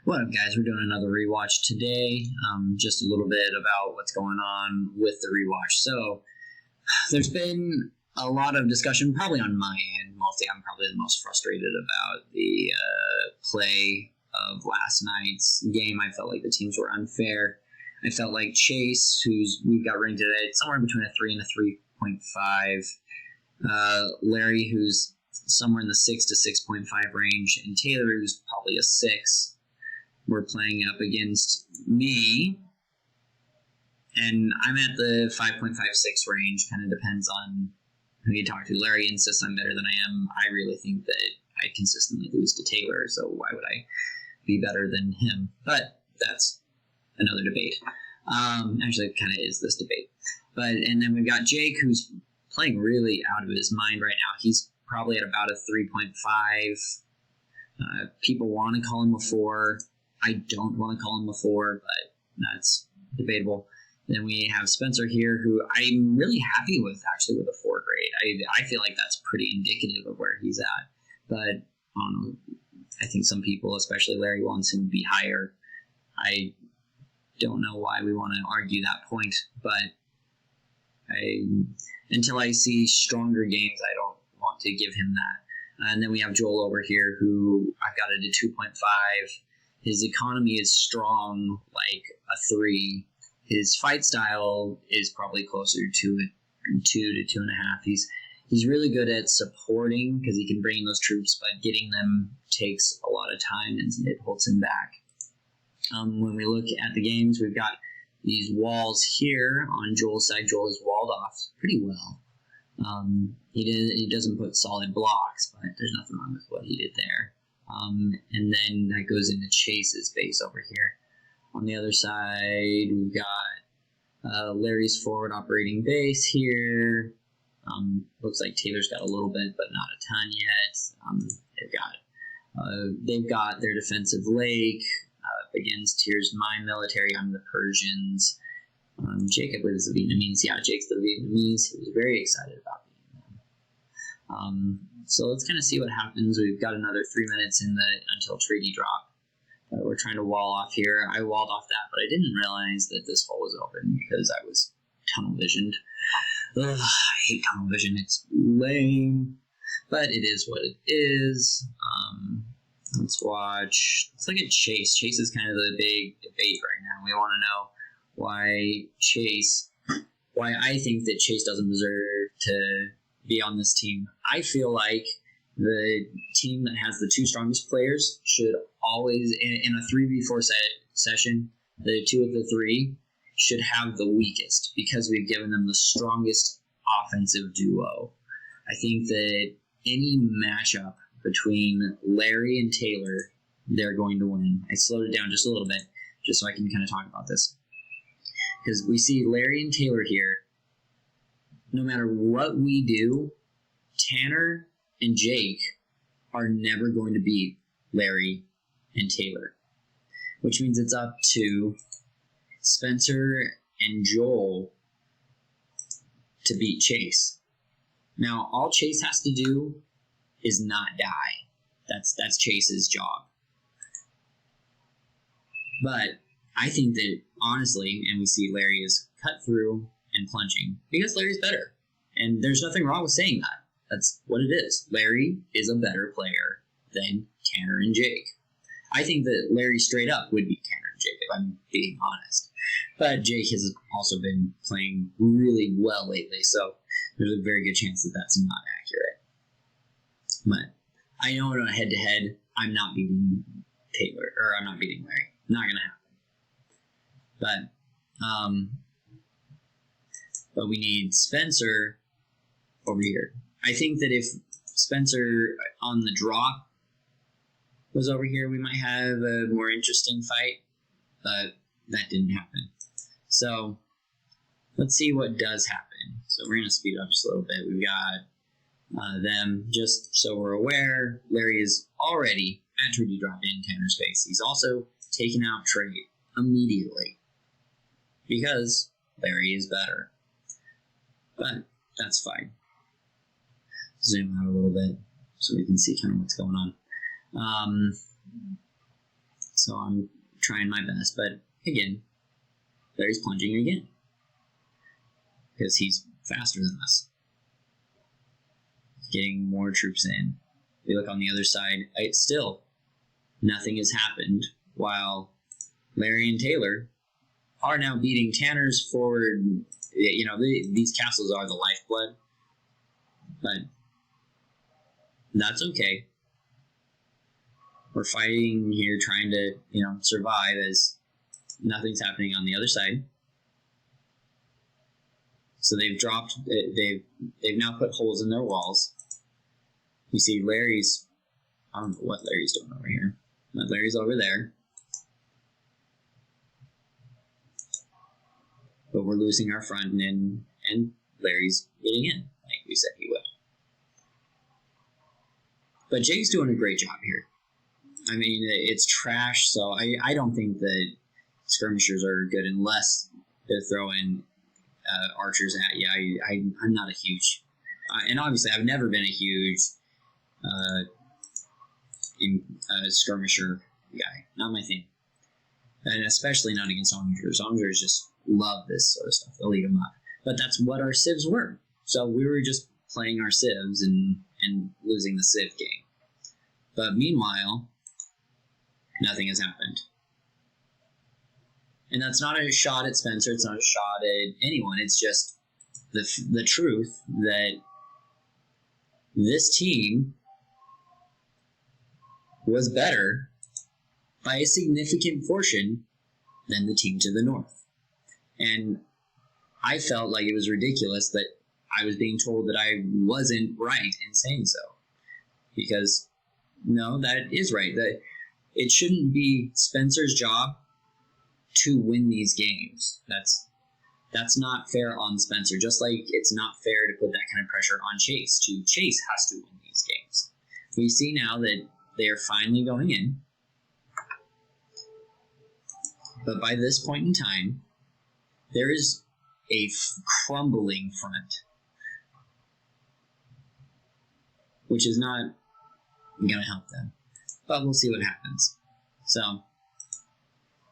What up, guys? We're doing another rewatch today. Just a little bit about what's going on with the rewatch. So, there's been a lot of discussion, probably on my end. Mostly, I'm probably the most frustrated about the play of last night's game. I felt like the teams were unfair. I felt like Chase, who's we've got ranked at somewhere between a 3 and a 3.5. Larry, who's somewhere in the 6 to 6.5 range, and Taylor, who's probably a 6. We're playing up against me, and I'm at the 5.56 range. Kind of depends on who you talk to. Larry insists I'm better than I am. I really think that I consistently lose to Taylor, so why would I be better than him? But that's another debate. Actually, it kind of is this debate. And then we've got Jake, who's playing really out of his mind right now. He's probably at about a 3.5. People want to call him a 4. I don't want to call him a 4, but that's debatable. Then we have Spencer here, who I'm really happy with, actually, with a 4 grade. I feel like that's pretty indicative of where he's at. But I think some people, especially Larry, wants him to be higher. I don't know why we want to argue that point, but until I see stronger games, I don't want to give him that. And then we have Joel over here, who I've got it at 2.5. His economy is strong, like a 3. His fight style is probably closer to a 2 to 2.5. He's really good at supporting because he can bring in those troops, but getting them takes a lot of time and it holds him back. When we look at the games, we've got these walls here on Joel's side. Joel is walled off pretty well. He doesn't put solid blocks, but there's nothing wrong with what he did there. And then that goes into Chase's base over here. On the other side, we've got Larry's forward operating base here. Looks like Taylor's got a little bit, but not a ton yet. They've got their defensive lake up against. Here's my military. I'm the Persians. Jake, I believe, is the Vietnamese. Yeah, Jake's the Vietnamese. He was very excited about being them. So let's kind of see what happens. We've got another 3 minutes until treaty drop. We're trying to wall off here. I walled off that, but I didn't realize that this hole was open because I was tunnel visioned. Ugh, I hate tunnel vision. It's lame, but it is what it is. Let's watch. Let's look at Chase. Chase is kind of the big debate right now. We want to know why I think that Chase doesn't deserve to be on this team. I feel like the team that has the 2 strongest players should always, in a 3v4 session, the 2 of the 3 should have the weakest because we've given them the strongest offensive duo. I think that any matchup between Larry and Taylor, they're going to win. I slowed it down just a little bit just so I can kind of talk about this. Because we see Larry and Taylor here. No matter what we do, Tanner and Jake are never going to beat Larry and Taylor. Which means it's up to Spencer and Joel to beat Chase. Now, all Chase has to do is not die. That's Chase's job. But I think that, honestly, and we see Larry is cut through and plunging because Larry's better. And there's nothing wrong with saying that. That's what it is. Larry is a better player than Tanner and Jake. I think that Larry straight up would beat Tanner and Jake, if I'm being honest. But Jake has also been playing really well lately, so there's a very good chance that that's not accurate. But I know in a head-to-head, I'm not beating Taylor, or I'm not beating Larry. Not going to happen. But we need Spencer over here. I think that if Spencer on the drop was over here, we might have a more interesting fight, but that didn't happen. So let's see what does happen. So we're going to speed up just a little bit. We've got them, just so we're aware, Larry is already at treaty drop in Tanner's face. He's also taken out Trey immediately because Larry is better. But that's fine. Zoom out a little bit so we can see kind of what's going on. So I'm trying my best, but again, Larry's plunging again because he's faster than us. Getting more troops in. We look on the other side. It's still nothing has happened, while Larry and Taylor are now beating Tanner's forward. You know, these castles are the lifeblood, but that's okay. We're fighting here, trying to, survive as nothing's happening on the other side. So they've dropped. They've now put holes in their walls. You see, Larry's. I don't know what Larry's doing over here, but Larry's over there. But we're losing our front, and Larry's getting in, like we said he would. But Jake's doing a great job here. I mean, it's trash, so I don't think that skirmishers are good unless they're throwing archers at you. I'm not a huge... and obviously, I've never been a huge skirmisher guy. Not my thing. And especially not against onagers. Onagers just love this sort of stuff. They'll eat them up. But that's what our civs were. So we were just playing our civs and losing the civ game. But meanwhile, nothing has happened. And that's not a shot at Spencer. It's not a shot at anyone. It's just the truth that this team was better by a significant portion than the team to the north. And I felt like it was ridiculous that I was being told that I wasn't right in saying so. Because, no, that is right. That it shouldn't be Spencer's job to win these games. That's not fair on Spencer. Just like it's not fair to put that kind of pressure on Chase. Chase has to win these games. We see now that they are finally going in. But by this point in time, there is a crumbling front, which is not going to help them. But we'll see what happens. So,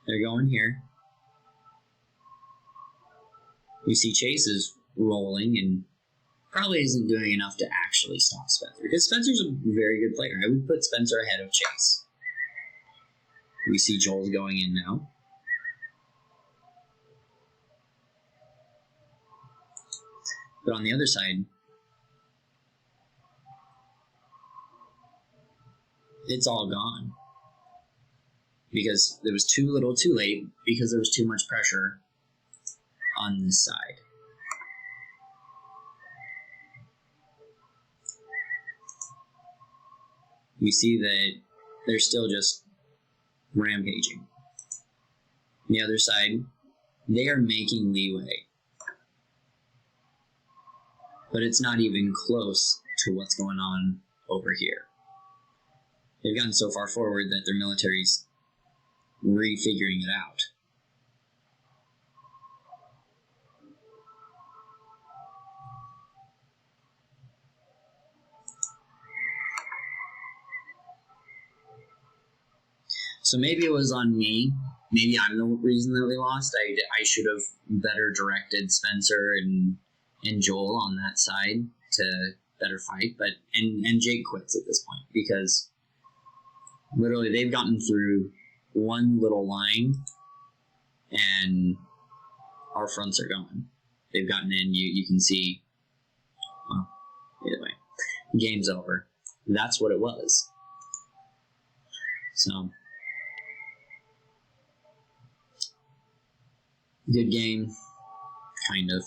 they're going here. We see Chase is rolling and probably isn't doing enough to actually stop Spencer. Because Spencer's a very good player. I would put Spencer ahead of Chase. We see Joel's going in now. But on the other side, it's all gone. Because there was too little too late, because there was too much pressure on this side. We see that they're still just rampaging. On the other side, they are making leeway. But it's not even close to what's going on over here. They've gotten so far forward that their military's refiguring it out. So maybe it was on me. Maybe I'm the reason that we lost. I should have better directed Spencer and Joel on that side to better fight. But and Jake quits at this point because literally they've gotten through one little line and our fronts are gone. They've gotten in. You can see. Well, either way, game's over. That's what it was. So. Good game, kind of.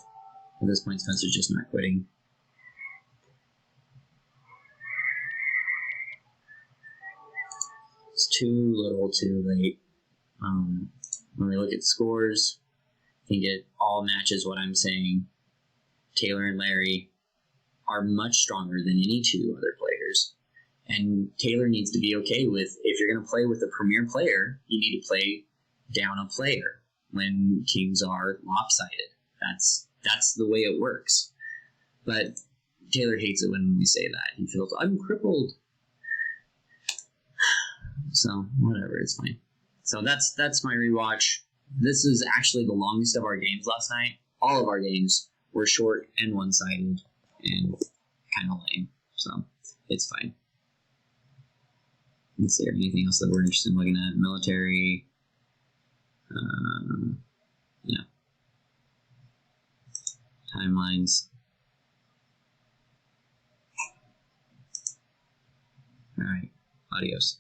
At this point, Spencer's just not quitting. It's too little, too late. When we look at scores, I think it all matches what I'm saying. Taylor and Larry are much stronger than any two other players. And Taylor needs to be okay with, if you're going to play with a premier player, you need to play down a player. When teams are lopsided. That's the way it works. But Taylor hates it when we say that. He feels, I'm crippled. So, whatever, it's fine. So that's my rewatch. This is actually the longest of our games last night. All of our games were short and one-sided and kind of lame. So it's fine. Let's see, anything else that we're interested in looking at? Military. Yeah. Timelines. All right. Adios.